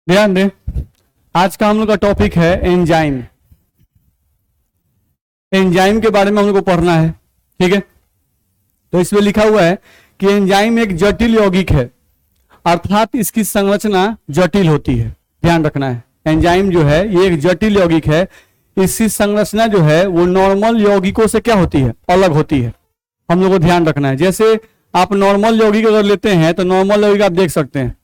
ध्यान दें, आज का हम लोग का टॉपिक है एंजाइम। एंजाइम के बारे में हम लोग को पढ़ना है, ठीक है। तो इसमें लिखा हुआ है कि एंजाइम एक जटिल यौगिक है, अर्थात इसकी संरचना जटिल होती है। ध्यान रखना है, एंजाइम जो है ये एक जटिल यौगिक है, इसकी संरचना जो है वो नॉर्मल यौगिकों से क्या होती है, अलग होती है। हम लोग को ध्यान रखना है। जैसे आप नॉर्मल यौगिक अगर लेते हैं तो नॉर्मल यौगिक आप देख सकते हैं,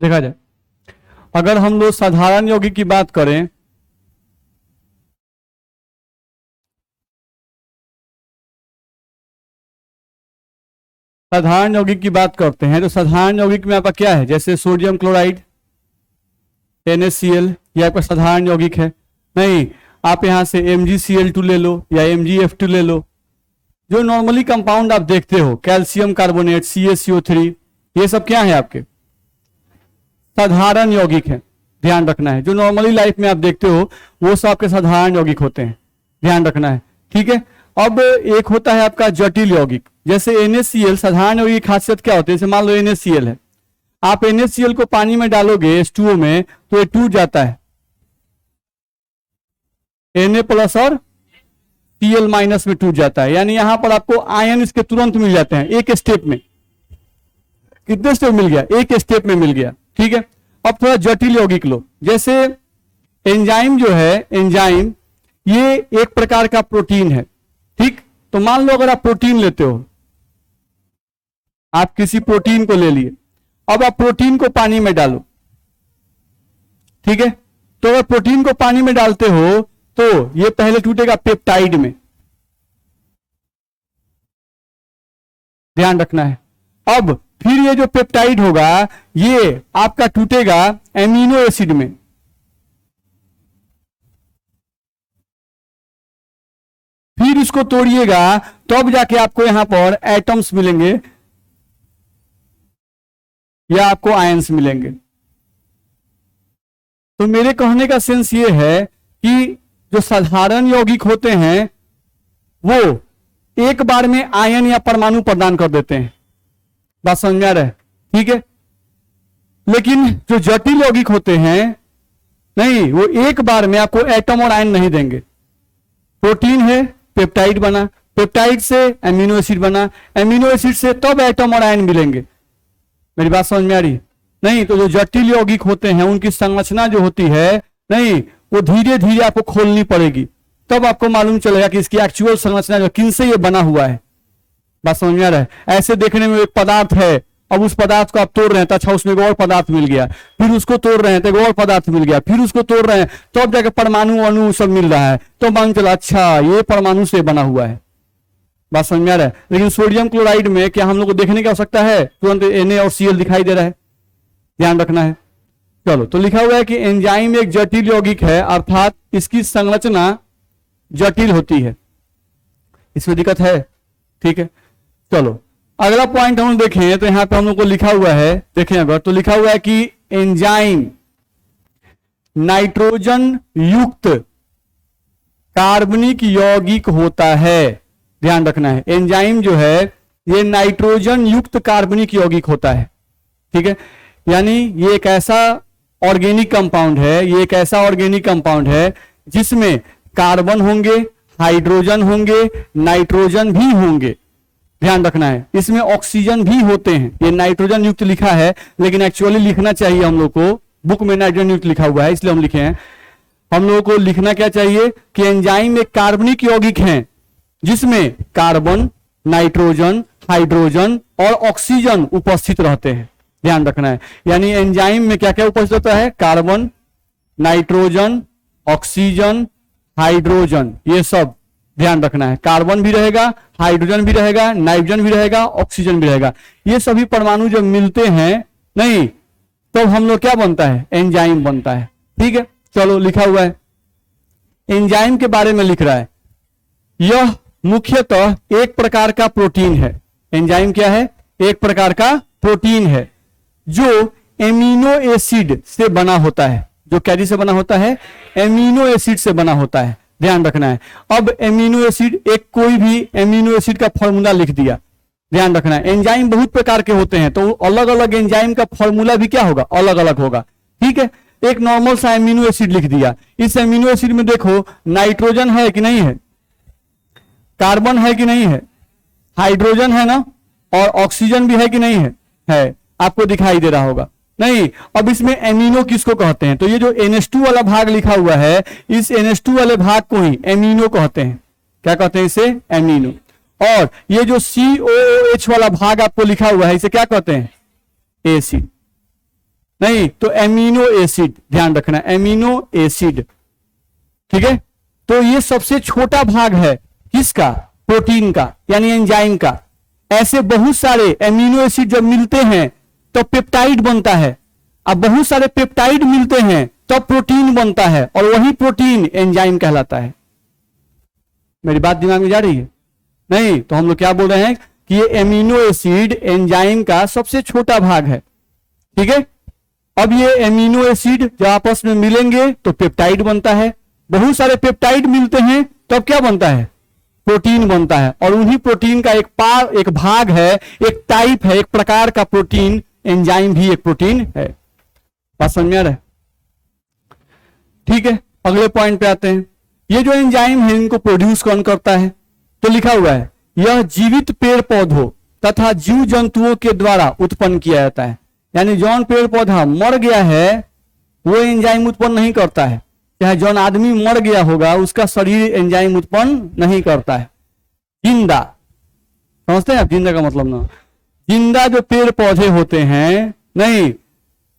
देखा जाए। अगर हम लोग साधारण यौगिक की बात करें, साधारण यौगिक की बात करते हैं तो साधारण यौगिक में आपका क्या है, जैसे सोडियम क्लोराइड NaCl, ये आपका साधारण यौगिक है। नहीं, आप यहां से MgCl2 ले लो या MgF2 ले लो, जो नॉर्मली कंपाउंड आप देखते हो, कैल्शियम कार्बोनेट, CaCO3, ये सब क्या है आपके साधारण यौगिक है। ध्यान रखना है, जो नॉर्मली लाइफ में आप देखते हो वो सब आपके साधारण यौगिक होते हैं। ध्यान रखना है, ठीक है। अब एक होता है आपका जटिल यौगिक, जैसे NaCl। साधारण यौगिक की खासियत क्या होती है, जैसे मान लो NaCl है, आप NaCl को पानी में डालोगे H2O में तो ये टूट जाता है, Na+ और Cl- में टूट जाता है। यानी यहां पर आपको आयन इसके तुरंत मिल जाते हैं एक स्टेप में। कितने स्टेप मिल गया, एक स्टेप में मिल गया, ठीक है। अब थोड़ा जटिल यौगिक लो, जैसे एंजाइम जो है, एंजाइम ये एक प्रकार का प्रोटीन है, ठीक। तो मान लो अगर आप प्रोटीन लेते हो, आप किसी प्रोटीन को ले लिए, अब आप प्रोटीन को पानी में डालो, ठीक है। तो अगर प्रोटीन को पानी में डालते हो तो ये पहले टूटेगा पेप्टाइड में, ध्यान रखना है। अब फिर ये जो पेप्टाइड होगा ये आपका टूटेगा एमिनो एसिड में, फिर इसको तोड़िएगा तब जाके आपको यहां पर एटम्स मिलेंगे या आपको आयंस मिलेंगे। तो मेरे कहने का सेंस ये है कि जो साधारण यौगिक होते हैं वो एक बार में आयन या परमाणु प्रदान कर देते हैं, बात समझ में आ रहा है, ठीक है। लेकिन जो जटिल यौगिक होते हैं नहीं, वो एक बार में आपको एटम और आयन नहीं देंगे। प्रोटीन है, पेप्टाइड बना, पेप्टाइड से एमिनो एसिड बना, एमिनो एसिड से तब एटम और आयन मिलेंगे। मेरी बात समझ में आ रही नहीं? तो जो जटिल यौगिक होते हैं उनकी संरचना जो होती है नहीं, वो धीरे धीरे आपको खोलनी पड़ेगी, तब आपको मालूम चलेगा कि इसकी एक्चुअल संरचना जो किन से ये बना हुआ है। बात समझ में आ रहा है? ऐसे देखने में एक पदार्थ है, अब उस पदार्थ को आप तोड़ रहे हैं तो अच्छा उसमें एक और पदार्थ मिल गया, फिर उसको तोड़ रहे हैं तो एक और पदार्थ मिल गया, फिर उसको तोड़ रहे हैं तो अब जाकर परमाणु अणु सब मिल रहा है, तो मालूम चला अच्छा ये परमाणु से बना हुआ है। बात समझ में आ रहा है? लेकिन सोडियम क्लोराइड में क्या हम लोग को देखने की आवश्यकता है, तुरंत Na और Cl दिखाई दे रहा है। ध्यान रखना है। चलो, तो लिखा हुआ है कि एंजाइम एक जटिल यौगिक है, अर्थात इसकी संरचना जटिल होती है। इसमें दिक्कत है, ठीक है। चलो अगला पॉइंट हम देखें तो यहां पे हम लोग को लिखा हुआ है, देखें अगर तो लिखा हुआ है कि एंजाइम नाइट्रोजन युक्त कार्बनिक यौगिक होता है। ध्यान रखना है, एंजाइम जो है ये नाइट्रोजन युक्त कार्बनिक यौगिक होता है, ठीक है। यानी ये एक ऐसा ऑर्गेनिक कंपाउंड है, ये एक ऐसा ऑर्गेनिक कंपाउंड है जिसमें कार्बन होंगे, हाइड्रोजन होंगे, नाइट्रोजन भी होंगे। ध्यान रखना है, इसमें ऑक्सीजन भी होते हैं। ये नाइट्रोजन युक्त लिखा है लेकिन एक्चुअली लिखना चाहिए हम लोग को, बुक में नाइट्रोजन युक्त लिखा हुआ है इसलिए हम लिखे हैं। हम लोगों को लिखना क्या चाहिए कि एंजाइम एक कार्बनिक यौगिक है जिसमें कार्बन, नाइट्रोजन, हाइड्रोजन और ऑक्सीजन उपस्थित रहते हैं। ध्यान रखना है, यानी एंजाइम में क्या क्या उपस्थित होता है, कार्बन, नाइट्रोजन, ऑक्सीजन, हाइड्रोजन, ये सब ध्यान रखना है। कार्बन भी रहेगा, हाइड्रोजन भी रहेगा, नाइट्रोजन भी रहेगा, ऑक्सीजन भी रहेगा। ये सभी परमाणु जब मिलते हैं नहीं तो हम लोग क्या बनता है, एंजाइम बनता है, ठीक है। चलो लिखा हुआ है, एंजाइम के बारे में लिख रहा है, यह मुख्यतः एक प्रकार का प्रोटीन है। एंजाइम क्या है, एक प्रकार का प्रोटीन है जो एमिनो एसिड से बना होता है। जो कैरी से बना होता है, एमिनो एसिड से बना होता है। ध्यान रखना है। अब एमिनो एसिड, एक कोई भी एमिनो एसिड का फॉर्मूला लिख दिया, ध्यान रखना है। एंजाइम बहुत प्रकार के होते हैं, तो अलग अलग एंजाइम का फॉर्मूला भी क्या होगा, अलग अलग होगा, ठीक है। एक नॉर्मल सा एमिनो एसिड लिख दिया, इस एमिनो एसिड में देखो नाइट्रोजन है कि नहीं है, कार्बन है कि नहीं है, हाइड्रोजन है ना, और ऑक्सीजन भी है कि नहीं है, आपको दिखाई दे रहा होगा नहीं। अब इसमें एमिनो किसको कहते हैं, तो ये जो NH2 वाला भाग लिखा हुआ है, इस NH2 वाले भाग को ही एमिनो कहते हैं। क्या कहते हैं इसे, एमिनो। और ये जो COOH वाला भाग आपको लिखा हुआ है, इसे क्या कहते हैं, एसिड। नहीं तो एमिनो एसिड, ध्यान रखना, एमिनो एसिड, ठीक है। तो ये सबसे छोटा भाग है किसका, प्रोटीन का, यानी एंजाइम का। ऐसे बहुत सारे एमिनो एसिड जब मिलते हैं तो पेप्टाइड बनता है। अब बहुत सारे पेप्टाइड मिलते हैं तब प्रोटीन बनता है, और वही प्रोटीन एंजाइम कहलाता है। मेरी बात दिमाग में जा रही है नहीं, तो हम लोग क्या बोल रहे हैं कि ये एमिनो एसिड एंजाइम का सबसे छोटा भाग है, ठीक है। अब ये एमिनो एसिड जब आपस में मिलेंगे तो पेप्टाइड बनता है, बहुत सारे पेप्टाइड मिलते हैं तब क्या बनता है, प्रोटीन बनता है। और उन्हीं प्रोटीन का एक भाग है, एक टाइप है, एक प्रकार का प्रोटीन, एंजाइम भी एक प्रोटीन है। बात समझ में आ रहा है, ठीक है। अगले पॉइंट पे आते हैं। ये जो एंजाइम है इनको प्रोड्यूस कौन करता है, तो लिखा हुआ है यह जीवित पेड़ पौधों तथा जीव जंतुओं के द्वारा उत्पन्न किया जाता है। यानी जौन पेड़ पौधा मर गया है वो एंजाइम उत्पन्न नहीं करता है, चाहे जौन आदमी मर गया होगा उसका शरीर एंजाइम उत्पन्न नहीं करता है। जिंदा, समझते हैं आप जिंदा का मतलब ना, जिंदा जो पेड़ पौधे होते हैं नहीं,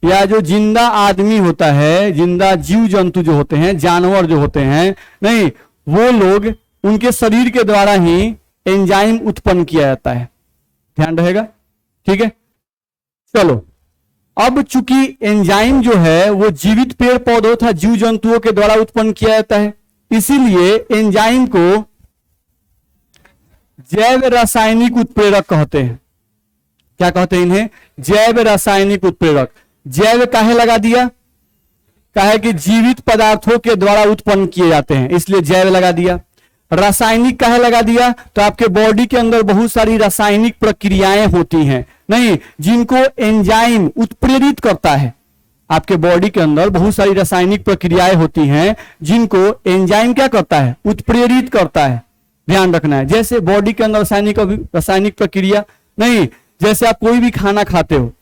या जो जिंदा आदमी होता है, जिंदा जीव जंतु जो होते हैं, जानवर जो होते हैं नहीं, वो लोग उनके शरीर के द्वारा ही एंजाइम उत्पन्न किया जाता है, ध्यान रहेगा, ठीक है। चलो, अब चूंकि एंजाइम जो है वो जीवित पेड़ पौधों तथा जीव जंतुओं के द्वारा उत्पन्न किया जाता है, इसीलिए एंजाइम को जैव रासायनिक उत्प्रेरक कहते हैं। क्या कहते हैं इन्हें, जैव रासायनिक उत्प्रेरक। जैव काहे लगा दिया, काहे कि जीवित पदार्थों के द्वारा उत्पन्न किए जाते हैं, इसलिए जैव लगा दिया। रासायनिक काहे लगा दिया, तो आपके बॉडी के अंदर बहुत सारी रासायनिक प्रक्रियाएं होती हैं नहीं, जिनको एंजाइम उत्प्रेरित करता है। आपके बॉडी के अंदर बहुत सारी रासायनिक प्रक्रियाएं होती हैं जिनको एंजाइम क्या करता है, उत्प्रेरित करता है, ध्यान रखना है। जैसे बॉडी के अंदर रासायनिक प्रक्रिया नहीं, जैसे आप कोई भी खाना खाते हो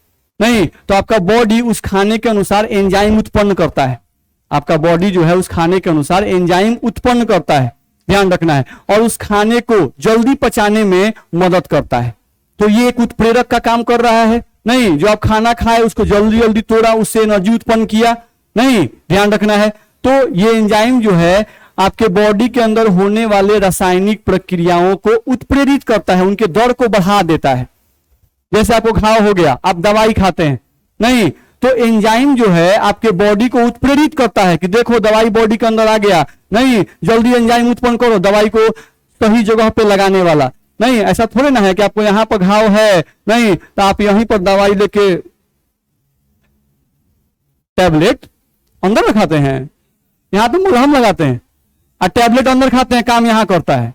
नहीं, तो आपका बॉडी उस खाने के अनुसार एंजाइम उत्पन्न करता है। आपका बॉडी जो है उस खाने के अनुसार एंजाइम उत्पन्न करता है, ध्यान रखना है, और उस खाने को जल्दी पचाने में मदद करता है। तो ये एक उत्प्रेरक का काम कर रहा है नहीं, जो आप खाना खाए उसको जल्दी जल्दी तोड़ा, उससे एनर्जी उत्पन्न किया नहीं, ध्यान रखना है। तो ये एंजाइम जो है आपके बॉडी के अंदर होने वाले रासायनिक प्रक्रियाओं को उत्प्रेरित करता है, उनके दर को बढ़ा देता है। जैसे आपको घाव हो गया, आप दवाई खाते हैं नहीं, तो एंजाइम जो है आपके बॉडी को उत्प्रेरित करता है कि देखो दवाई बॉडी के अंदर आ गया नहीं, जल्दी एंजाइम उत्पन्न करो दवाई को सही जगह पे लगाने वाला नहीं। ऐसा थोड़े ना है कि आपको यहां पर घाव है नहीं तो आप यहीं पर दवाई लेके टैबलेट अंदर रखाते हैं, यहां तो मुलहम लगाते हैं और टैबलेट अंदर खाते हैं, काम यहां करता है,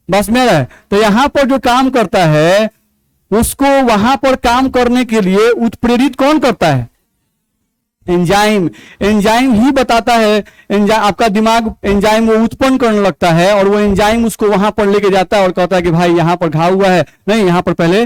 बस मेरा है। तो यहां पर जो काम करता है उसको वहां पर काम करने के लिए उत्प्रेरित कौन करता है, एंजाइम। एंजाइम ही बताता है, आपका दिमाग एंजाइम वो उत्पन्न करने लगता है और वो एंजाइम उसको वहां पर लेके जाता है और कहता है कि भाई यहां पर घाव हुआ है नहीं, यहां पर पहले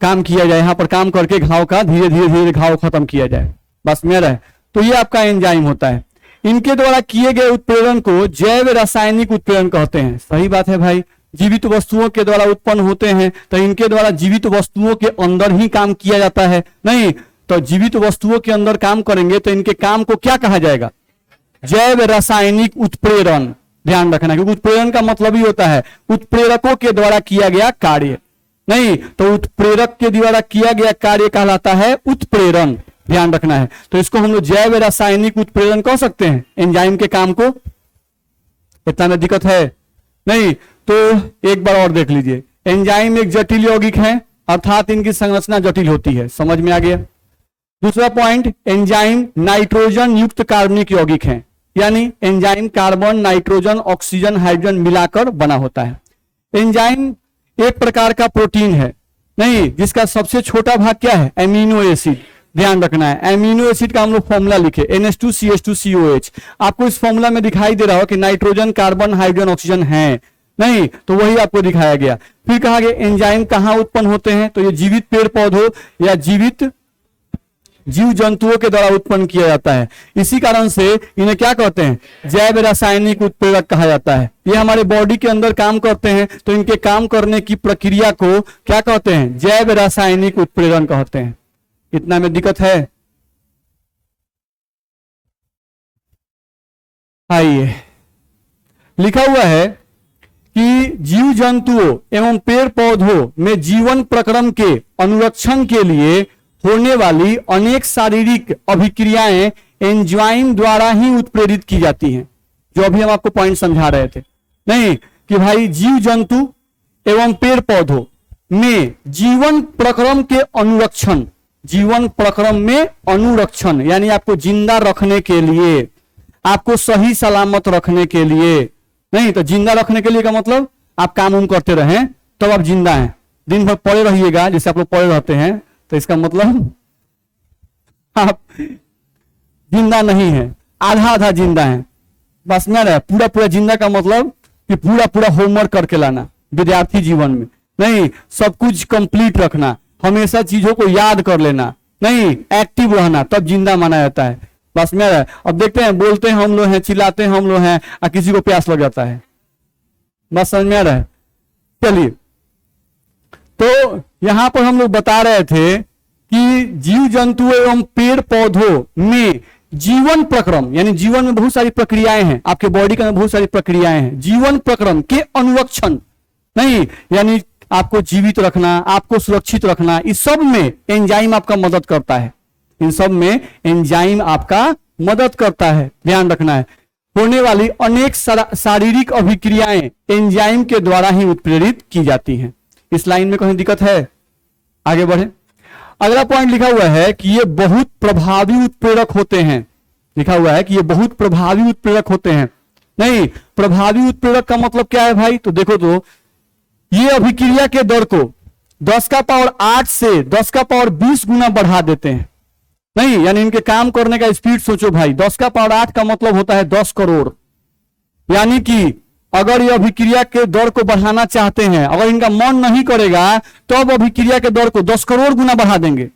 काम किया जाए, यहां पर काम करके घाव का धीरे धीरे घाव खत्म किया जाए, बस मेरा है। तो ये आपका एंजाइम होता है। इनके द्वारा किए गए उत्प्रेरण को जैव रासायनिक उत्प्रेरण कहते हैं। सही बात है भाई, जीवित वस्तुओं के द्वारा उत्पन्न होते हैं तो इनके द्वारा जीवित वस्तुओं के अंदर ही काम किया जाता है नहीं, तो जीवित वस्तुओं के अंदर काम करेंगे तो इनके काम को क्या कहा जाएगा, जैव रासायनिक उत्प्रेरण। ध्यान रखना, क्योंकि उत्प्रेरण का मतलब ही होता है उत्प्रेरकों के द्वारा किया गया कार्य नहीं, तो उत्प्रेरक के द्वारा किया गया कार्य कहलाता है उत्प्रेरण, ध्यान रखना है। तो इसको हम लोग जैव रासायनिक उत्प्रेरण कह सकते हैं एंजाइम के काम को। इतना दिक्कत है नहीं, तो एक बार और देख लीजिए, एंजाइम एक जटिल यौगिक है, अर्थात इनकी संरचना जटिल होती है, समझ में आ गया। दूसरा पॉइंट, एंजाइम नाइट्रोजन युक्त कार्बनिक यौगिक है। यानी enzyme carbon, nitrogen, oxygen, hydrogen मिलाकर बना होता है। एंजाइम एक प्रकार का प्रोटीन है नहीं, जिसका सबसे छोटा भाग क्या है, एमिनो एसिड। ध्यान रखना है, एमिनो एसिड का हम लोग फॉर्मूला लिखे NH2CH2COH। आपको इस फॉर्मूला में दिखाई दे रहा हो कि नाइट्रोजन, कार्बन, हाइड्रोजन, ऑक्सीजन है नहीं, तो वही आपको दिखाया गया। फिर कहा गया एंजाइम कहां उत्पन्न होते हैं, तो ये जीवित पेड़ पौधों या जीवित जीव जंतुओं के द्वारा उत्पन्न किया जाता है। इसी कारण से इन्हें क्या कहते हैं, जैव रासायनिक उत्प्रेरक कहा जाता है। ये हमारे बॉडी के अंदर काम करते हैं, तो इनके काम करने की प्रक्रिया को क्या कहते हैं, जैव रासायनिक उत्प्रेरण कहते हैं। इतना में दिक्कत है? आइए, लिखा हुआ है कि जीव जंतुओं एवं पेड़ पौधों में जीवन प्रक्रम के अनुरक्षण के लिए होने वाली अनेक शारीरिक अभिक्रियाएं एंजाइम द्वारा ही उत्प्रेरित की जाती हैं। जो अभी हम आपको पॉइंट समझा रहे थे नहीं, कि भाई जीव जंतु एवं पेड़ पौधों में जीवन प्रक्रम के अनुरक्षण, जीवन प्रक्रम में अनुरक्षण यानी आपको जिंदा रखने के लिए, आपको सही सलामत रखने के लिए नहीं, तो जिंदा रखने के लिए का मतलब आप काम उम करते रहें तब आप जिंदा हैं। दिन भर पड़े रहिएगा जैसे आप लोग पड़े रहते हैं, तो इसका मतलब आप जिंदा नहीं है, आधा आधा जिंदा है। बस में रहे, पूरा पूरा जिंदा का मतलब कि पूरा पूरा होमवर्क करके लाना विद्यार्थी जीवन में नहीं, सब कुछ कंप्लीट रखना, हमेशा चीजों को याद कर लेना नहीं, एक्टिव रहना, तब जिंदा माना जाता है। बस में रहे। अब देखते हैं, बोलते हैं हम लोग हैं, चिल्लाते हैं हम लोग हैं, और किसी को प्यास लग जाता है। बस समझ में आ रहा है? चलिए, तो यहां पर हम लोग बता रहे थे कि जीव जंतु एवं पेड़ पौधों में जीवन प्रक्रम यानी जीवन में बहुत सारी प्रक्रियाएं हैं, आपके बॉडी के अंदर बहुत सारी प्रक्रियाएं हैं, जीवन प्रक्रम के अनुरक्षण नहीं, यानी आपको जीवित रखना, आपको सुरक्षित रखना, इस सब में एंजाइम आपका मदद करता है। इन सब में एंजाइम आपका मदद करता है, ध्यान रखना है। होने वाली अनेक शारीरिक अभिक्रियाएं एंजाइम के द्वारा ही उत्प्रेरित की जाती हैं। इस लाइन में कहीं दिक्कत है? आगे बढ़े। अगला पॉइंट लिखा हुआ है कि ये बहुत प्रभावी उत्प्रेरक होते हैं। लिखा हुआ है कि ये बहुत प्रभावी उत्प्रेरक होते हैं। नहीं, प्रभावी उत्प्रेरक का मतलब क्या है भाई? तो देखो, तो ये अभिक्रिया के दर को 10 का पावर 8 से 10 का पावर 20 गुना बढ़ा देते हैं। नहीं, यानी इनके काम करने का स्पीड सोचो भाई, 10 का पावर 8 का मतलब होता है 10 करोड़। यानी कि अगर ये अभिक्रिया के दर को बढ़ाना चाहते हैं, अगर इनका मन नहीं करेगा तो अब अभिक्रिया के दर को 10 करोड़ गुना बढ़ा देंगे।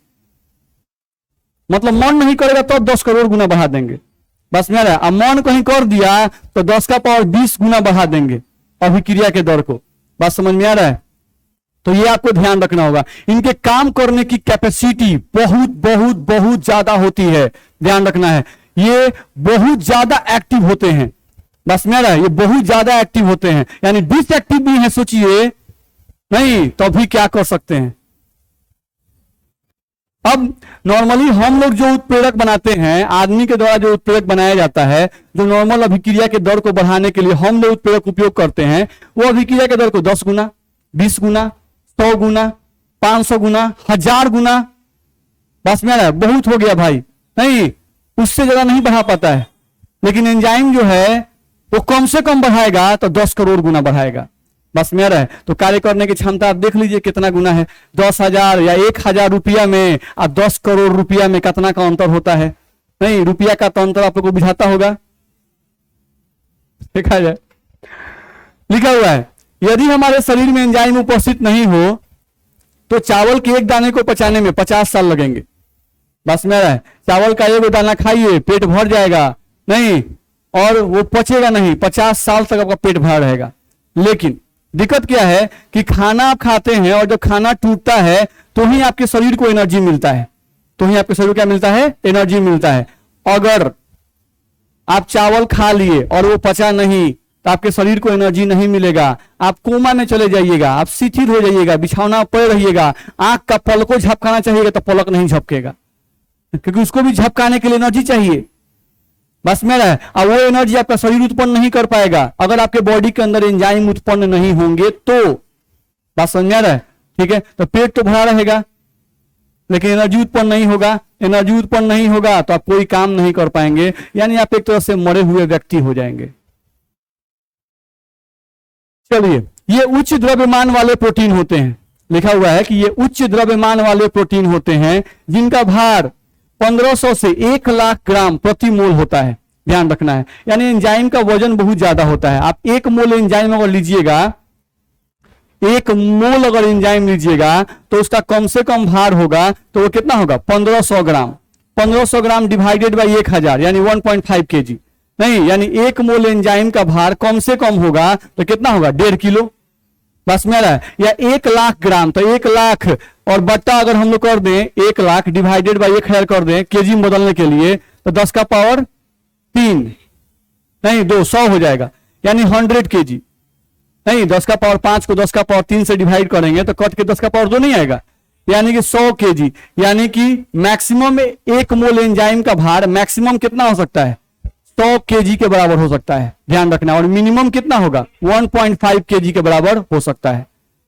मतलब मन नहीं करेगा तो 10 करोड़ गुना बढ़ा देंगे। बस मेरा, अब मन कहीं कर दिया तो 10 का पावर 20 गुना बढ़ा देंगे अभिक्रिया के दर को। बात समझ में आ रहा है? तो ये आपको ध्यान रखना होगा। इनके काम करने की कैपेसिटी बहुत बहुत बहुत ज्यादा होती है, ध्यान रखना है। ये बहुत ज्यादा एक्टिव होते हैं। बस मेरा, ये बहुत ज्यादा एक्टिव होते हैं, यानी डिसएक्टिव भी है, सोचिए नहीं तो भी क्या कर सकते हैं। अब नॉर्मली हम लोग जो उत्प्रेरक बनाते हैं, आदमी के द्वारा जो उत्प्रेरक बनाया जाता है, जो नॉर्मल अभिक्रिया के दर को बढ़ाने के लिए हम लोग उत्प्रेरक उपयोग करते हैं, वो अभिक्रिया के दर को 10 गुना, 20 गुना, 100 गुना, 500 गुना, 1000 गुना, बस मेरा बहुत हो गया भाई। नहीं, उससे ज्यादा नहीं बढ़ा पाता है। लेकिन एंजाइम जो है वो कम से कम बढ़ाएगा तो 10 करोड़ गुना बढ़ाएगा। बस मेरा है। तो कार्य करने की क्षमता आप देख लीजिए कितना गुना है। 10,000 या 1,000 रुपया में और 10 करोड़ रुपया में कितना का अंतर होता है? नहीं, रुपया का तो अंतर आप लोग को बुझाता होगा, देखा जाए। लिखा हुआ है, यदि हमारे शरीर में एंजाइम उपस्थित नहीं हो तो चावल के एक दाने को पचाने में 50 साल लगेंगे। बस मेरा है, चावल का एक दाना खाइए, पेट भर जाएगा नहीं, और वो पचेगा नहीं, 50 साल तक आपका पेट भरा रहेगा। लेकिन दिक्कत क्या है कि खाना आप खाते हैं और जब खाना टूटता है तो ही आपके शरीर को एनर्जी मिलता है, तो ही आपके शरीर को क्या मिलता है? एनर्जी मिलता है। अगर आप चावल खा लिए और वो पचा नहीं तो आपके शरीर को एनर्जी नहीं मिलेगा, आप कोमा में चले जाइएगा, आप शिथिल हो जाइएगा, बिछौना पर रहिएगा, आंख का पलको झपकाना चाहिएगा तो पलक नहीं झपकेगा, क्योंकि उसको भी झपकाने के लिए एनर्जी चाहिए। बस मेरा है, अब वो एनर्जी आपका शरीर उत्पन्न नहीं कर पाएगा अगर आपके बॉडी के अंदर एंजाइम उत्पन्न नहीं होंगे तो। बात समझ में आ रहा है? ठीक है, तो पेट तो भरा रहेगा लेकिन एनर्जी उत्पन्न नहीं होगा। एनर्जी उत्पन्न नहीं होगा तो आप कोई काम नहीं कर पाएंगे, यानी आप एक तरह से मरे हुए व्यक्ति हो जाएंगे। चलिए, ये उच्च द्रव्यमान वाले प्रोटीन होते हैं, लिखा हुआ है कि ये उच्च द्रव्यमान वाले प्रोटीन होते हैं जिनका भार 1500 से 1 लाख ग्राम प्रति मोल होता है। ध्यान रखना है, यानी एंजाइम का वजन बहुत ज्यादा होता है। आप 1 मोल एंजाइम अगर लीजिएगा, 1 मोल अगर एंजाइम लीजिएगा तो उसका कम से कम भार होगा, तो वो कितना होगा? 1500 ग्राम। 1500 ग्राम डिवाइडेड बाई 1000 यानी 1.5 kg। नहीं, यानी 1 मोल एंजाइम का भार कम से कम होगा तो कितना होगा? 1.5 किलो। बस मेरा है, या 1 लाख ग्राम, तो 1 लाख और बट्टा अगर हम लोग कर दें 1 लाख डिवाइडेड बाई 1000 कर दें केजी में बदलने के लिए, तो 10 का पावर 3 नहीं 2 100 हो जाएगा, यानी 100 kg। नहीं, 10 का पावर 5 को 10 का पावर 3 से डिवाइड करेंगे तो कट के 10 का पावर 2 नहीं आएगा, यानी कि 100 kg। यानी कि मैक्सिमम 1 मोल एंजाइम का भार मैक्सिमम कितना हो सकता है? 100 kg के बराबर हो सकता है। ध्यान रखना। और मिनिमम कितना होगा? 1.5 kg के बराबर हो सकता है।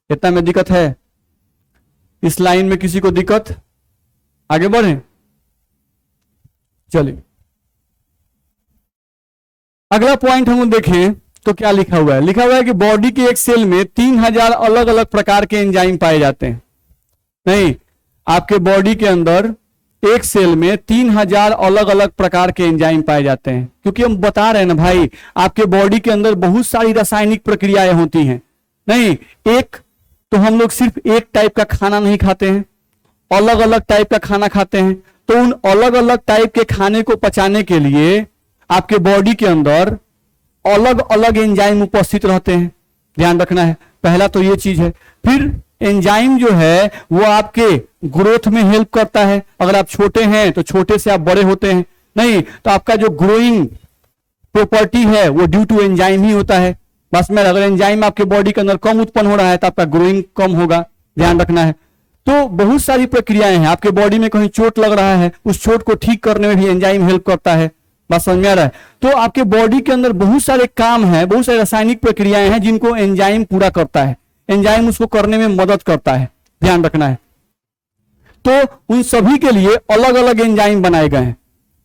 इतना में दिक्कत है? इस लाइन में किसी को दिक्कत? आगे बढ़े, चलिए अगला पॉइंट हम देखें तो क्या लिखा हुआ है। लिखा हुआ है कि बॉडी के एक सेल में 3000 अलग अलग प्रकार के एंजाइम पाए जाते हैं। नहीं, आपके बॉडी के अंदर एक सेल में 3000 अलग अलग प्रकार के एंजाइम पाए जाते हैं, क्योंकि हम बता रहे हैं ना भाई, आपके बॉडी के अंदर बहुत सारी रासायनिक प्रक्रियाएं होती हैं। नहीं, एक तो हम लोग सिर्फ एक टाइप का खाना नहीं खाते हैं, अलग अलग टाइप का खाना खाते हैं। तो उन अलग अलग टाइप के खाने को पचाने के लिए आपके बॉडी के अंदर अलग अलग एंजाइम उपस्थित रहते हैं। ध्यान रखना है, पहला तो ये चीज है। फिर एंजाइम जो है वो आपके ग्रोथ में हेल्प करता है। अगर आप छोटे हैं तो छोटे से आप बड़े होते हैं। नहीं, तो आपका जो ग्रोइंग प्रॉपर्टी है वो ड्यू टू एंजाइम ही होता है। बस में अगर एंजाइम आपके बॉडी के अंदर कम उत्पन्न हो रहा है तो आपका ग्रोइंग कम होगा। ध्यान रखना है। तो बहुत सारी प्रक्रियाएं हैं। आपके बॉडी में कहीं चोट लग रहा है, उस चोट को ठीक करने में भी एंजाइम हेल्प करता है। बात समझ में आ रहा है? तो आपके बॉडी के अंदर बहुत सारे काम हैं, बहुत सारी रासायनिक प्रक्रियाएं हैं जिनको एंजाइम पूरा करता है। एंजाइम उसको करने में मदद करता है। ध्यान रखना है। तो उन सभी के लिए अलग अलग एंजाइम बनाए गए हैं।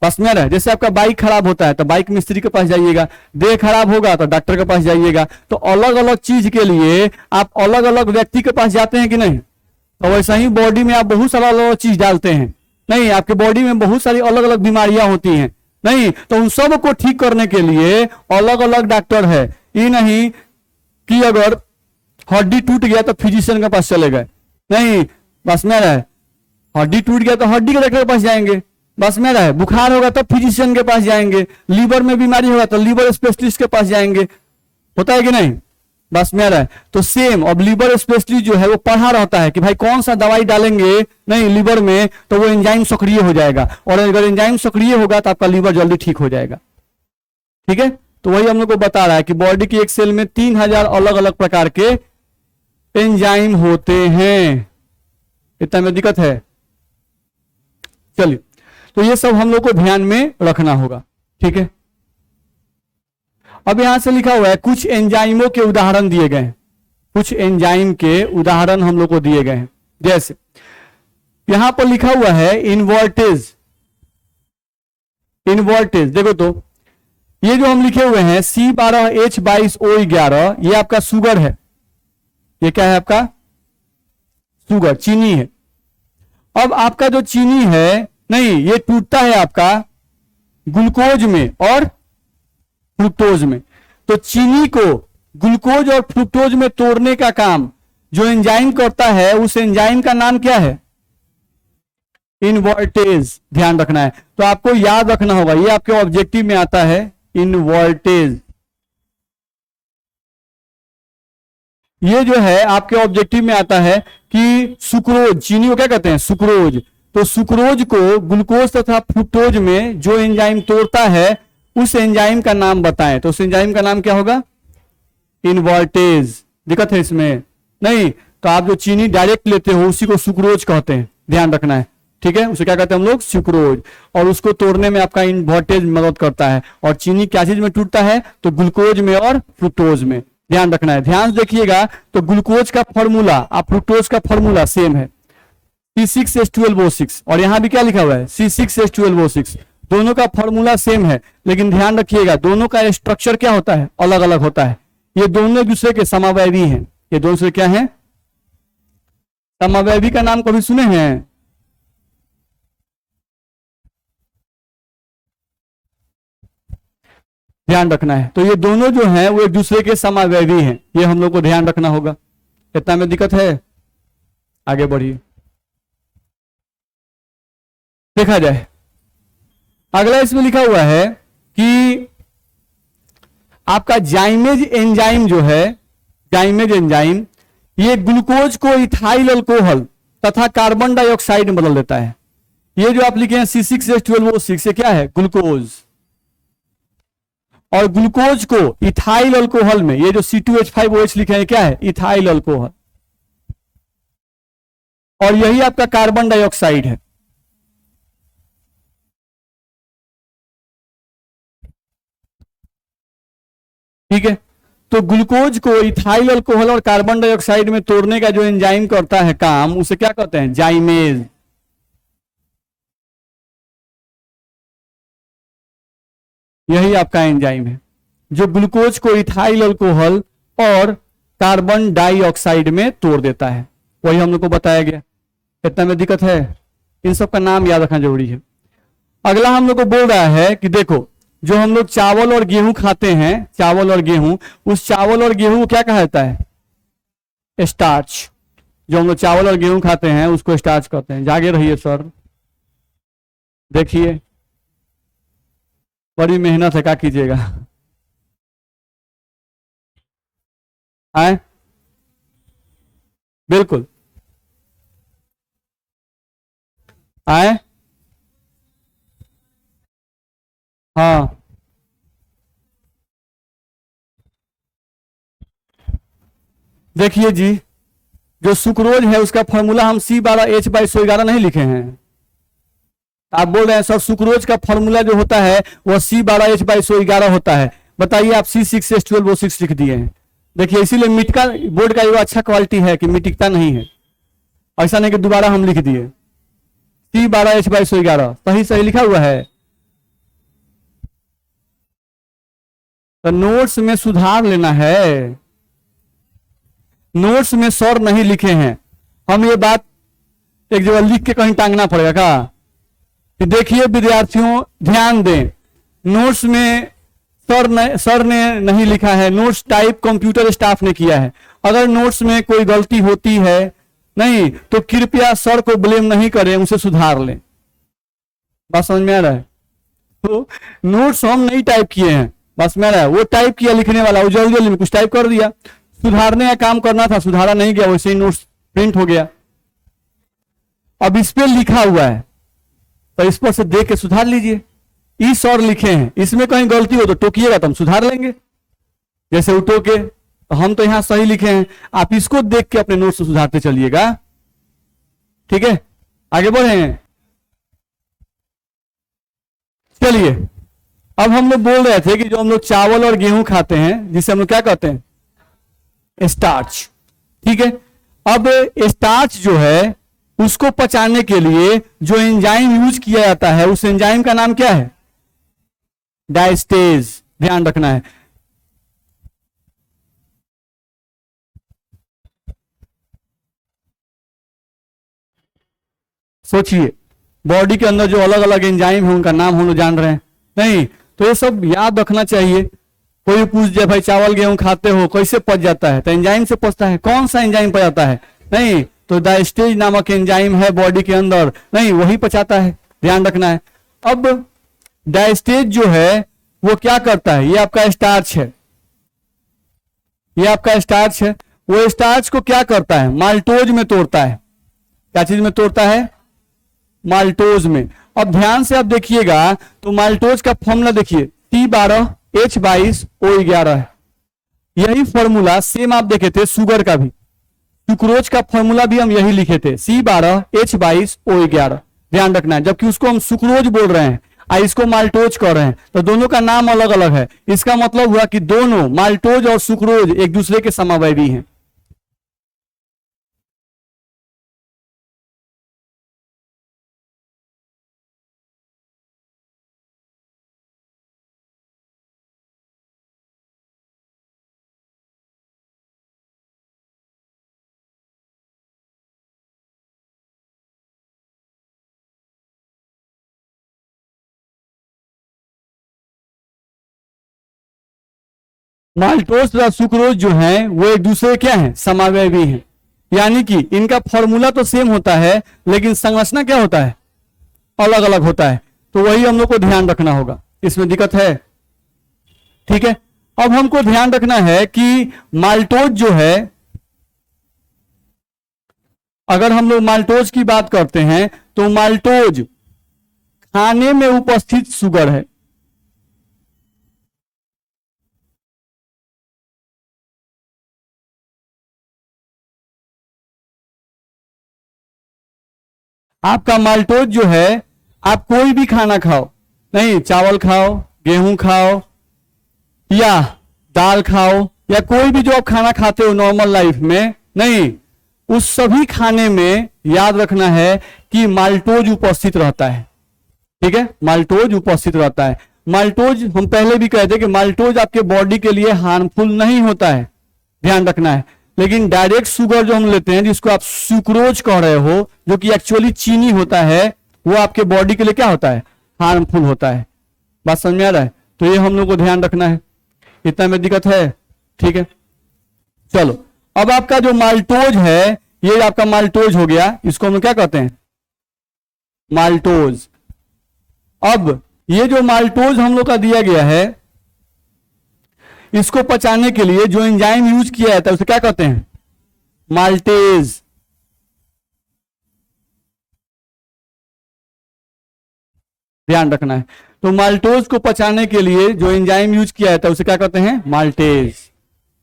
बस में रहे, जैसे आपका बाइक खराब होता है तो बाइक मिस्त्री के पास जाइएगा, देह खराब होगा तो डॉक्टर के पास जाइएगा। तो अलग अलग चीज के लिए आप अलग अलग व्यक्ति के पास जाते हैं कि नहीं? तो वैसा ही बॉडी में आप बहुत सारा अलग अलग चीज डालते हैं। नहीं, आपके बॉडी में बहुत सारी अलग अलग बीमारियां होती हैं। नहीं, तो उन सब को ठीक करने के लिए अलग अलग डॉक्टर है। ये नहीं कि अगर हड्डी टूट गया तो फिजिशियन के पास चले गए। नहीं, बस में रहे, हड्डी टूट गया तो हड्डी के डॉक्टर के पास जाएंगे। बस में रहे, बुखार होगा तो फिजिशियन के पास जाएंगे। लीवर में बीमारी होगा तो लीवर स्पेशलिस्ट के पास जाएंगे। होता है कि नहीं? बस में रहे, तो सेम। अब लीवर स्पेशलिस्ट जो है वो पढ़ा रहता है कि भाई कौन सा दवाई डालेंगे नहीं लीवर में तो वो एंजाइम सक्रिय हो जाएगा, और अगर एंजाइम सक्रिय होगा तो आपका लीवर जल्दी ठीक हो जाएगा। ठीक है, तो वही हम लोग को बता रहा है कि बॉडी की एक सेल में 3000 अलग अलग प्रकार के एंजाइम होते हैं। इतना में दिक्कत है? चलिए, तो ये सब हम लोग को ध्यान में रखना होगा। ठीक है, अब यहां से लिखा हुआ है कुछ एंजाइमों के उदाहरण दिए गए हैं। कुछ एंजाइम के उदाहरण हम लोग को दिए गए हैं। जैसे यहां पर लिखा हुआ है इन्वर्टेज। इन्वर्टेज देखो तो, ये जो हम लिखे हुए हैं C12H22O11, ये आपका शुगर है। ये क्या है? आपका शुगर, चीनी है। अब आपका जो चीनी है नहीं, ये टूटता है आपका ग्लूकोज में और फ्रुक्टोज में। तो चीनी को ग्लूकोज और फ्रुक्टोज में तोड़ने का काम जो एंजाइम करता है, उस एंजाइम का नाम क्या है? इन्वर्टेज। ध्यान रखना है, तो आपको याद रखना होगा, ये आपके ऑब्जेक्टिव में आता है इन्वर्टेज। ये जो है आपके ऑब्जेक्टिव में आता है कि सुक्रोज, चीनी को क्या कहते हैं? सुक्रोज। तो सुक्रोज को ग्लूकोज तथा फ्रुक्टोज में जो एंजाइम तोड़ता है उस एंजाइम का नाम बताएं। तो उस एंजाइम का नाम क्या होगा? इन्वर्टेज। दिक्कत है इसमें? नहीं, तो आप जो चीनी डायरेक्ट लेते हो उसी को सुक्रोज कहते हैं। ध्यान रखना है। ठीक है, उसे क्या कहते हैं हम लोग? सुक्रोज। और उसको तोड़ने में आपका इन्वर्टेज मदद करता है। और चीनी क्या चीज में टूटता है? तो ग्लूकोज में और फ्रुक्टोज में। ध्यान रखना है। ध्यान से देखिएगा तो ग्लूकोज का फॉर्मूला और फ्रुक्टोज का फॉर्मूला सेम है। C6H12O6, और यहां भी क्या लिखा हुआ है C6H12O6। दोनों का फॉर्मूला सेम है, लेकिन ध्यान रखिएगा दोनों का स्ट्रक्चर क्या होता है, अलग अलग होता है। ये दोनों एक दूसरे के समावयवी हैं। ये दोनों से क्या है, समावयवी का नाम कभी सुने हैं? ध्यान रखना है। तो ये दोनों जो हैं वो एक दूसरे के समावयवी हैं, ये हम लोग को ध्यान रखना होगा। इतना में दिक्कत है? आगे बढ़िए, देखा जाए। अगला इसमें लिखा हुआ है कि आपका जाइमेज एंजाइम जो है, जाइमेज एंजाइम, ये ग्लूकोज को इथाइल अल्कोहल तथा कार्बन डाइऑक्साइड में बदल देता है। ये जो आप लिखे हैं C6H12O6, ये क्या है, ग्लूकोज। और ग्लूकोज को इथाइल अल्कोहल में, ये जो C2H5OH लिखे हैं क्या है, इथाइल अल्कोहल। और यही आपका कार्बन डाइऑक्साइड है। ठीक है, तो ग्लूकोज को इथाइल अल्कोहल और कार्बन डाइऑक्साइड में तोड़ने का जो एंजाइम करता है काम, उसे क्या कहते हैं, जाइमेज। यही आपका एंजाइम है जो ग्लूकोज को इथाइल अल्कोहल और कार्बन डाइऑक्साइड में तोड़ देता है। वही हम लोग को बताया गया। इतना में दिक्कत है? इन सब का नाम याद रखना जरूरी है। अगला हम लोग को बोल रहा है कि देखो, जो हम लोग चावल और गेहूं खाते हैं, चावल और गेहूं, उस चावल और गेहूं को क्या कहा जाता है, स्टार्च। जो हम लोग चावल और गेहूं खाते हैं उसको स्टार्च कहते हैं। जागे रहिए सर, देखिए बड़ी मेहनत है, क्या कीजिएगा। आए, बिल्कुल आए, हाँ देखिए जी, जो सुक्रोज है उसका फॉर्मूला हम C12H2211 नहीं लिखे हैं। आप बोल रहे हैं सर सुक्रोज का फॉर्मूला जो होता है वह C12H2211 होता है। बताइए, आप C6H12O6 लिख दिए हैं। देखिए, इसीलिए मिटका बोर्ड का ये अच्छा क्वालिटी है कि मिटिकता नहीं है। ऐसा नहीं कि दोबारा हम लिख दिए। C12H2211 सही सही लिखा हुआ है। तो नोट्स में सुधार लेना है, नोट्स में सर नहीं लिखे हैं। हम ये बात एक जगह लिख के कहीं टांगना पड़ेगा क्या कि देखिए विद्यार्थियों ध्यान दें, नोट्स में सर ने नहीं लिखा है, नोट्स टाइप कंप्यूटर स्टाफ ने किया है। अगर नोट्स में कोई गलती होती है नहीं तो कृपया सर को ब्लेम नहीं करें, उसे सुधार लें। बात समझ में आ रहा है? तो नोट्स हम नहीं टाइप किए हैं, बस मेरा वो टाइप किया लिखने वाला, वो जल्दी जल्दी में कुछ टाइप कर दिया, सुधारने का काम करना था, सुधारा नहीं गया, वैसे ही नोट्स प्रिंट हो गया। अब इस पे लिखा हुआ है तो इस पर से देख के सुधार लीजिए। इस और लिखे हैं, इसमें कहीं गलती हो तो टोकिएगा तो हम सुधार लेंगे। जैसे वो टोके तो हम तो यहां सही लिखे हैं, आप इसको देख के अपने नोट्स सुधारते चलिएगा। ठीक है, आगे बढ़े। चलिए, अब हम लोग बोल रहे थे कि जो हम लोग चावल और गेहूं खाते हैं जिसे हम लोग क्या कहते हैं, स्टार्च। ठीक है, अब स्टार्च जो है उसको पचाने के लिए जो एंजाइम यूज किया जाता है उस एंजाइम का नाम क्या है, डायस्टेज। ध्यान रखना है। सोचिए, बॉडी के अंदर जो अलग अलग एंजाइम है उनका नाम हम लोग जान रहे हैं नहीं, तो ये सब याद रखना चाहिए। कोई पूछ जाए भाई चावल गेहूं खाते हो कैसे पच जाता है, तो एंजाइम से पचता है। कौन सा एंजाइम पचाता है, नहीं तो डायस्टेज नामक एंजाइम है बॉडी के अंदर, नहीं वही पचाता है। ध्यान रखना है। अब डायस्टेज जो है वो क्या करता है, ये आपका स्टार्च है, ये आपका स्टार्च है। वो स्टार्च को क्या करता है, माल्टोज में तोड़ता है। क्या चीज में तोड़ता है, माल्टोज में। अब ध्यान से आप देखिएगा तो माल्टोज का फॉर्मूला देखिए C12H22O11 है। यही फॉर्मूला सेम आप देखे थे शुगर का भी, सुक्रोज का फॉर्मूला भी हम यही लिखे थे C12H22O11। ध्यान रखना है, जबकि उसको हम सुक्रोज बोल रहे हैं और इसको माल्टोज कर रहे हैं, तो दोनों का नाम अलग अलग है। इसका मतलब हुआ कि दोनों माल्टोज और सुक्रोज एक दूसरे के समावयवी हैं। माल्टोज तथा सुक्रोज जो है वो एक दूसरे क्या है, समावयवी हैं। यानी कि इनका फॉर्मूला तो सेम होता है लेकिन संरचना क्या होता है, अलग अलग होता है। तो वही हम लोग को ध्यान रखना होगा, इसमें दिक्कत है। ठीक है, अब हमको ध्यान रखना है कि माल्टोज जो है, अगर हम लोग माल्टोज की बात करते हैं तो माल्टोज खाने में उपस्थित शुगर है। आपका माल्टोज जो है, आप कोई भी खाना खाओ, नहीं चावल खाओ, गेहूं खाओ या दाल खाओ या कोई भी जो आप खाना खाते हो नॉर्मल लाइफ में, नहीं उस सभी खाने में याद रखना है कि माल्टोज उपस्थित रहता है। ठीक है, माल्टोज उपस्थित रहता है। माल्टोज हम पहले भी कहते कि माल्टोज आपके बॉडी के लिए हार्मफुल नहीं होता है, ध्यान रखना है। लेकिन डायरेक्ट शुगर जो हम लेते हैं, जिसको आप सुक्रोज कह रहे हो, जो कि एक्चुअली चीनी होता है, वो आपके बॉडी के लिए क्या होता है, हार्मफुल होता है। बात समझ में आ रहा है? तो ये हम लोग को ध्यान रखना है। इतना में दिक्कत है? ठीक है, चलो अब आपका जो माल्टोज है, ये आपका माल्टोज हो गया, इसको हम क्या कहते हैं, माल्टोज। अब ये जो माल्टोज हम लोग का दिया गया है, इसको पचाने के लिए जो एंजाइम यूज किया जाता है उसे क्या कहते हैं, माल्टेज। ध्यान रखना है। तो माल्टोज को पचाने के लिए जो एंजाइम यूज किया जाता है उसे क्या कहते हैं, माल्टेज।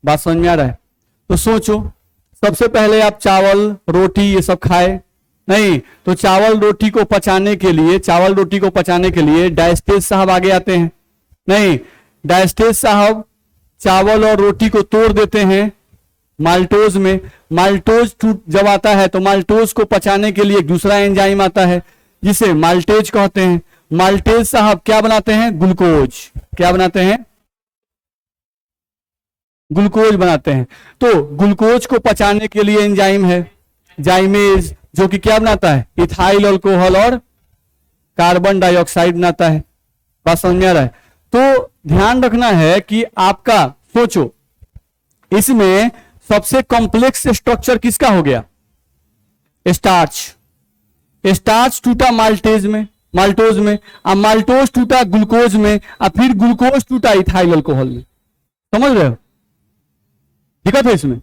बात समझ में आ रहा है? तो सोचो, सबसे पहले आप चावल रोटी ये सब खाए, नहीं तो चावल रोटी को पचाने के लिए डायस्टेज साहब आगे आते हैं। नहीं, डायस्टेज साहब चावल और रोटी को तोड़ देते हैं माल्टोज में। माल्टोज जब आता है तो माल्टोज को पचाने के लिए एक दूसरा एंजाइम आता है जिसे माल्टेज कहते हैं। माल्टेज साहब क्या बनाते हैं, ग्लूकोज। क्या बनाते हैं, ग्लूकोज बनाते हैं। तो ग्लूकोज को पचाने के लिए एंजाइम है जाइमेज, जो कि क्या बनाता है, इथाइल अल्कोहल और कार्बन डाइऑक्साइड बनाता है। बात समझ में आ रहा है? तो ध्यान रखना है कि आपका, सोचो इसमें सबसे कॉम्प्लेक्स स्ट्रक्चर किसका हो गया, स्टार्च। स्टार्च टूटा माल्टोज में, अब माल्टोज टूटा ग्लूकोज में, अब फिर ग्लूकोज टूटा इथाइल अल्कोहल में। समझ रहे हो? दिक्कत है इसमें?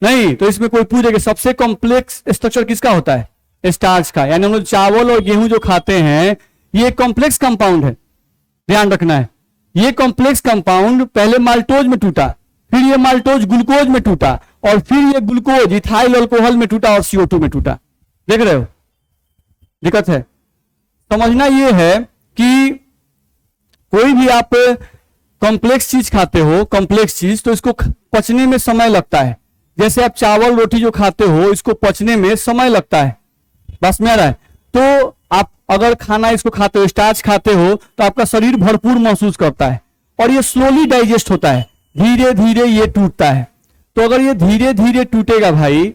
नहीं तो इसमें कोई पूछेगा सबसे कॉम्प्लेक्स स्ट्रक्चर किसका होता है, स्टार्च का। यानी हम लोग चावल और गेहूं जो खाते हैं ये कॉम्प्लेक्स कंपाउंड है, ध्यान रखना है। ये कॉम्प्लेक्स कंपाउंड पहले माल्टोज में टूटा, फिर ये माल्टोज ग्लूकोज में टूटा और फिर ये ग्लूकोज इथाइल अल्कोहल में टूटा और CO2 में टूटा। देख रहे हो? दिक्कत है? समझना ये है कि कोई भी आप कॉम्प्लेक्स चीज खाते हो, कॉम्प्लेक्स चीज, तो इसको पचने में समय लगता है। जैसे आप चावल रोटी जो खाते हो, इसको पचने में समय लगता है। बस में आ रहा है? तो आप अगर खाना इसको खाते हो, स्टार्च खाते हो, तो आपका शरीर भरपूर महसूस करता है और ये स्लोली डाइजेस्ट होता है, धीरे धीरे ये टूटता है। तो अगर ये धीरे धीरे टूटेगा भाई,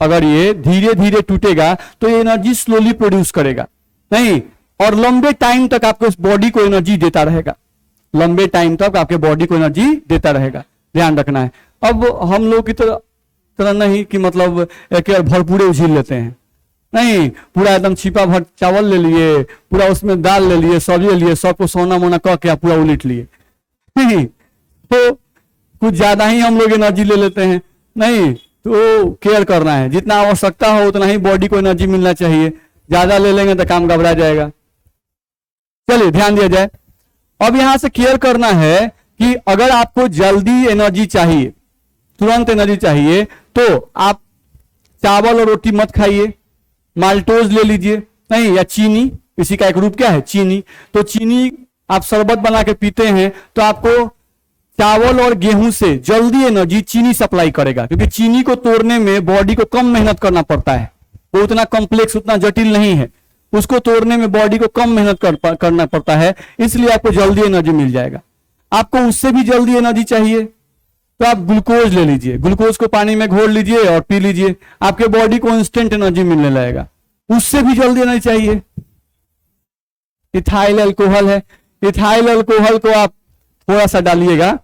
अगर ये धीरे धीरे टूटेगा तो ये एनर्जी स्लोली प्रोड्यूस करेगा, नहीं और लंबे टाइम तक आपको उस बॉडी को एनर्जी देता रहेगा, लंबे टाइम तक आपके बॉडी को एनर्जी देता रहेगा। ध्यान रखना है। अब हम लोग की तरह नहीं कि मतलब भरपूरे उछील लेते हैं, नहीं पूरा एकदम छिपा भर चावल ले लिए, पूरा उसमें दाल ले लिए, सब्जी ले लिए, सबको सोना मोना कह के पूरा उलट लिए, नहीं तो कुछ ज्यादा ही हम लोग एनर्जी ले लेते हैं। नहीं तो केयर करना है, जितना आवश्यकता हो उतना ही बॉडी को एनर्जी मिलना चाहिए। ज्यादा ले लेंगे तो काम घबरा जाएगा। चलिए ध्यान दिया जाए। अब यहां से केयर करना है कि अगर आपको जल्दी एनर्जी चाहिए, तुरंत एनर्जी चाहिए, तो आप चावल और रोटी मत खाइए, माल्टोज ले लीजिए, नहीं या चीनी, इसी का एक रूप क्या है, चीनी। तो चीनी आप शरबत बना के पीते हैं तो आपको चावल और गेहूं से जल्दी एनर्जी चीनी सप्लाई करेगा, क्योंकि चीनी को तोड़ने में बॉडी को कम मेहनत करना पड़ता है, वो उतना कॉम्प्लेक्स, उतना जटिल नहीं है, उसको तोड़ने में बॉडी को कम मेहनत करना पड़ता है, इसलिए आपको जल्दी एनर्जी मिल जाएगा। आपको उससे भी जल्दी एनर्जी चाहिए तो आप ग्लूकोज ले लीजिए, ग्लूकोज को पानी में घोल लीजिए और पी लीजिए, आपके बॉडी को इंस्टेंट एनर्जी मिलने लगेगा। उससे भी जल्दी एनर्जी चाहिए, इथाइल अल्कोहल है, इथाइल अल्कोहल को आप थोड़ा सा डालिएगा,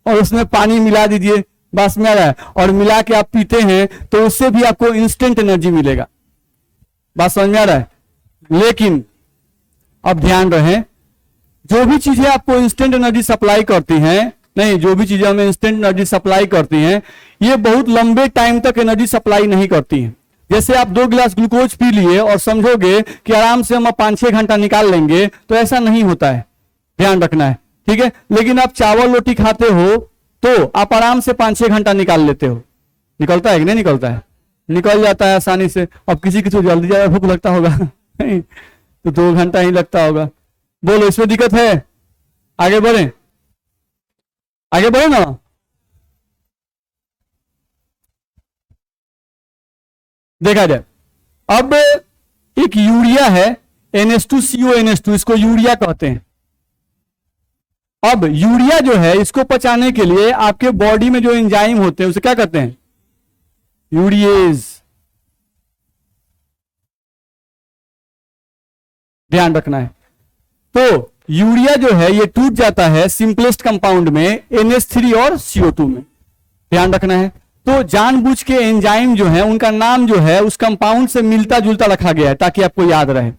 और उसमें पानी मिला दीजिए, बस में आ रहा है, और मिला के आप पीते हैं तो उससे भी आपको इंस्टेंट एनर्जी मिलेगा। बात समझ में आ रहा है? लेकिन अब ध्यान रहे, जो भी चीजें आपको इंस्टेंट एनर्जी सप्लाई करती हैं, नहीं, जो भी चीजें हमें इंस्टेंट एनर्जी सप्लाई करती हैं, ये बहुत लंबे टाइम तक एनर्जी सप्लाई नहीं करती हैं। जैसे आप 2 गिलास ग्लूकोज पी लिए और समझोगे कि आराम से हम 5-6 घंटा निकाल लेंगे, तो ऐसा नहीं होता है, ध्यान रखना है, ठीक है। लेकिन आप चावल रोटी खाते हो तो आप आराम से 5-6 घंटा निकाल लेते हो। निकलता है कि नहीं निकलता है? निकल जाता है आसानी से। अब किसी किसी को जल्दी ज्यादा भूख लगता होगा नहीं, तो 2 घंटा ही लगता होगा। बोलो, इसमें दिक्कत है? आगे बढ़े, आगे बढ़े ना। देखा जाए, अब एक यूरिया है NH2CO NH2, इसको यूरिया कहते हैं। अब यूरिया जो है, इसको पचाने के लिए आपके बॉडी में जो एंजाइम होते हैं उसे क्या कहते हैं? यूरिएज। ध्यान रखना है। तो यूरिया जो है ये टूट जाता है सिंपलेस्ट कंपाउंड में NH3 और CO2 में। ध्यान रखना है। तो जानबूझ के एंजाइम जो है उनका नाम जो है उस कंपाउंड से मिलता जुलता रखा गया है ताकि आपको याद रहे।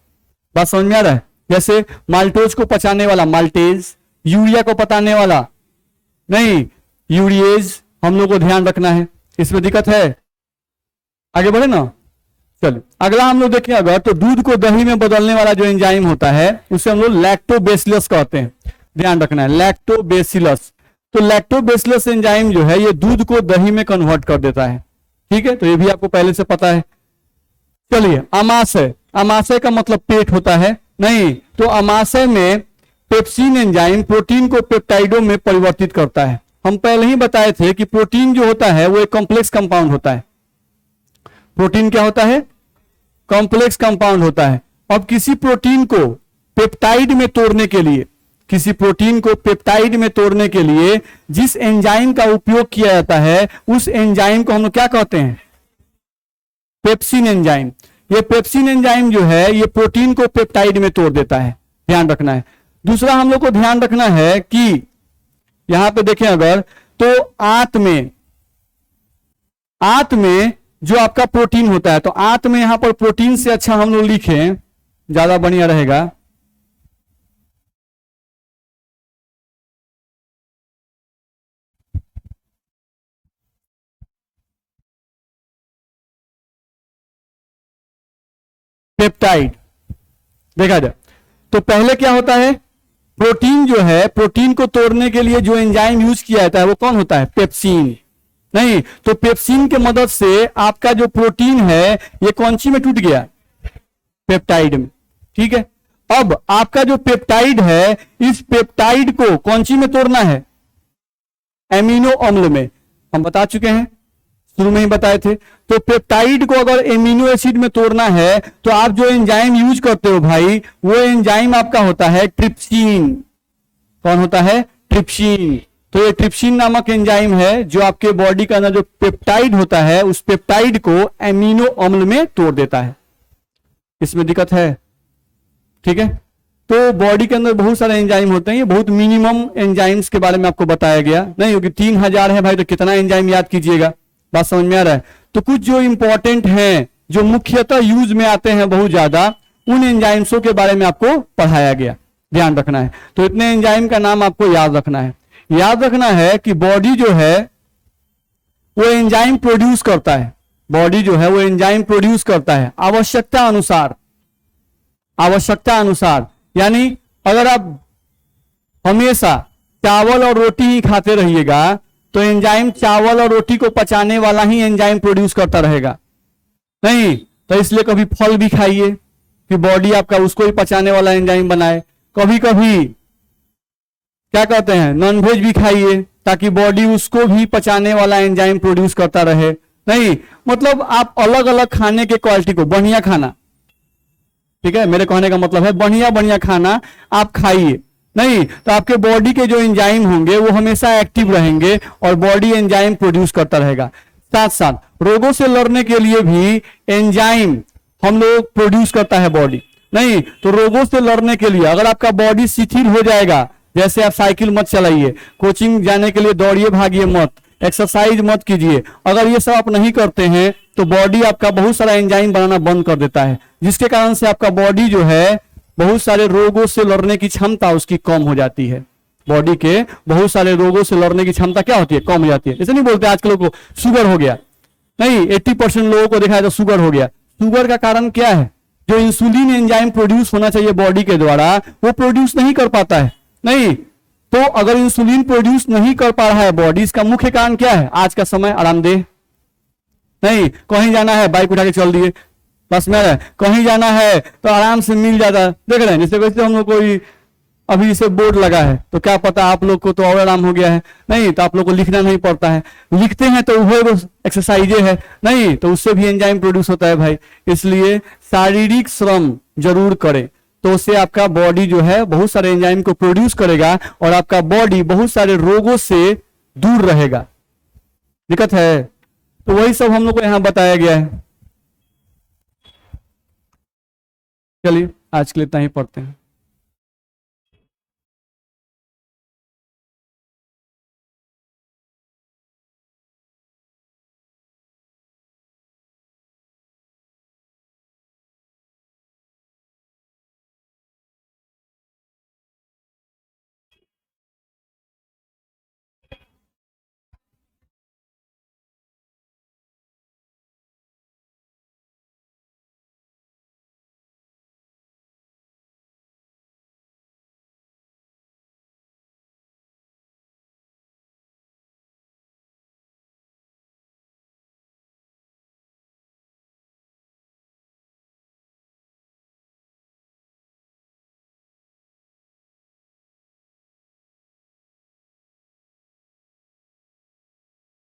बात समझ में आ रहा है? जैसे माल्टोज को पचाने वाला माल्टेज, यूरिया को पचाने वाला नहीं, यूरिएज। हम लोग को ध्यान रखना है, इसमें दिक्कत है? आगे बढ़े ना। चलो अगला हम लोग देखें, अगर तो दूध को दही में बदलने वाला जो एंजाइम होता है उसे हम लोग लैक्टोबैसिलस कहते हैं। ध्यान रखना है, लैक्टोबैसिलस। तो लैक्टोबैसिलस एंजाइम जो है ये दूध को दही में कन्वर्ट कर देता है। ठीक है, तो ये भी आपको पहले से पता है। चलिए, अमाशय। अमाशय का मतलब पेट होता है नहीं, तो अमाशय में पेप्सिन एंजाइम प्रोटीन को पेप्टाइडों में परिवर्तित करता है। हम पहले ही बताए थे कि प्रोटीन जो होता है वो एक कॉम्प्लेक्स कंपाउंड होता है। प्रोटीन क्या होता है? कॉम्प्लेक्स कंपाउंड होता है। अब किसी प्रोटीन को पेप्टाइड में तोड़ने के लिए, किसी प्रोटीन को पेप्टाइड में तोड़ने के लिए जिस एंजाइम का उपयोग किया जाता है उस एंजाइम को हम लोग क्या कहते हैं? Pepsin enzyme. ये पेप्सिन एंजाइम जो है ये प्रोटीन को पेप्टाइड में तोड़ देता है। ध्यान रखना है। दूसरा हम लोग को ध्यान रखना है कि यहां पे देखें अगर, तो आंत में जो आपका प्रोटीन होता है, तो आंत में यहां पर प्रोटीन से अच्छा हम लोग लिखें, ज्यादा बढ़िया रहेगा। पेप्टाइड। देखा जाए तो पहले क्या होता है? प्रोटीन जो है, प्रोटीन को तोड़ने के लिए जो एंजाइम यूज किया जाता है वो कौन होता है? पेप्सिन। नहीं, तो पेप्सिन के मदद से आपका जो प्रोटीन है ये कौन सी में टूट गया? पेप्टाइड में। ठीक है, अब आपका जो पेप्टाइड है इस पेप्टाइड को कौन सी में तोड़ना है? एमिनो अम्ल में। हम बता चुके हैं, शुरू में ही बताए थे। तो पेप्टाइड को अगर एमिनो एसिड में तोड़ना है तो आप जो एंजाइम यूज करते हो भाई, वो एंजाइम आपका होता है ट्रिप्सिन। कौन होता है? ट्रिप्सिन। तो ये ट्रिप्सिन नामक एंजाइम है जो आपके बॉडी का अंदर जो पेप्टाइड होता है उस पेप्टाइड को एमिनो अम्ल में तोड़ देता है। इसमें दिक्कत है? ठीक है, तो बॉडी के अंदर बहुत सारे एंजाइम होते हैं। ये बहुत मिनिमम एंजाइम्स के बारे में आपको बताया गया नहीं, क्योंकि 3000 है भाई, तो कितना एंजाइम याद कीजिएगा। बात समझ में आ रहा है? तो कुछ जो इंपॉर्टेंट हैं, जो मुख्यतः यूज में आते हैं बहुत ज्यादा, उन एंजाइम्सों के बारे में आपको पढ़ाया गया। ध्यान रखना है। तो इतने एंजाइम का नाम आपको याद रखना है। याद रखना है कि बॉडी जो है वो एंजाइम प्रोड्यूस करता है। बॉडी जो है वो एंजाइम प्रोड्यूस करता है आवश्यकता अनुसार। आवश्यकता अनुसार यानी अगर आप हमेशा चावल और रोटी ही खाते रहिएगा तो एंजाइम चावल और रोटी को पचाने वाला ही एंजाइम प्रोड्यूस करता रहेगा। नहीं, तो इसलिए कभी फल भी खाइए कि बॉडी आपका उसको ही पचाने वाला एंजाइम बनाए। कभी कभी क्या कहते हैं, नॉनवेज भी खाइए ताकि बॉडी उसको भी पचाने वाला एंजाइम प्रोड्यूस करता रहे। नहीं, मतलब आप अलग अलग खाने के क्वालिटी को बढ़िया खाना, ठीक है, मेरे कहने का मतलब है बढ़िया बढ़िया खाना आप खाइए। नहीं तो आपके बॉडी के जो एंजाइम होंगे वो हमेशा एक्टिव रहेंगे और बॉडी एंजाइम प्रोड्यूस करता रहेगा। साथ साथ रोगों से लड़ने के लिए भी एंजाइम हम लोग प्रोड्यूस करता है बॉडी। नहीं तो रोगों से लड़ने के लिए अगर आपका बॉडी शिथिल हो जाएगा, जैसे आप साइकिल मत चलाइए, कोचिंग जाने के लिए दौड़िए भागिए मत, एक्सरसाइज मत कीजिए। अगर ये सब आप नहीं करते हैं तो बॉडी आपका बहुत सारा एंजाइम बनाना बंद कर देता है, जिसके कारण से आपका बॉडी जो है बहुत सारे रोगों से लड़ने की क्षमता उसकी कम हो जाती है। बॉडी के बहुत सारे रोगों से लड़ने की क्षमता क्या होती है, कम हो जाती है। जैसे नहीं बोलते आजकल को शुगर हो गया, नहीं 80% लोगों को देखा है तो शुगर हो गया। शुगर का कारण क्या है, जो इंसुलिन एंजाइम प्रोड्यूस होना चाहिए बॉडी के द्वारा वो प्रोड्यूस नहीं कर पाता है। नहीं तो अगर इंसुलिन प्रोड्यूस नहीं कर पा रहा है बॉडी, इसका मुख्य कारण क्या है, आज का समय आरामदेह, नहीं कहीं जाना है बाइक उठा के चल दिए, बस में कहीं जाना है तो आराम से मिल जाता है। देख रहे हैं जैसे वैसे हम लोग कोई अभी इसे बोर्ड लगा है तो क्या पता आप लोग को तो और आराम हो गया है, नहीं तो आप लोग को लिखना नहीं पड़ता है, लिखते हैं तो वो एक्सरसाइजे है, नहीं तो उससे भी एंजाइम प्रोड्यूस होता है भाई। इसलिए शारीरिक श्रम जरूर करें तो उससे आपका बॉडी जो है बहुत सारे एंजाइम को प्रोड्यूस करेगा और आपका बॉडी बहुत सारे रोगों से दूर रहेगा। दिक्कत है तो वही सब हम लोग को यहां बताया गया है। चलिए आज के लिए इतना ही पढ़ते हैं।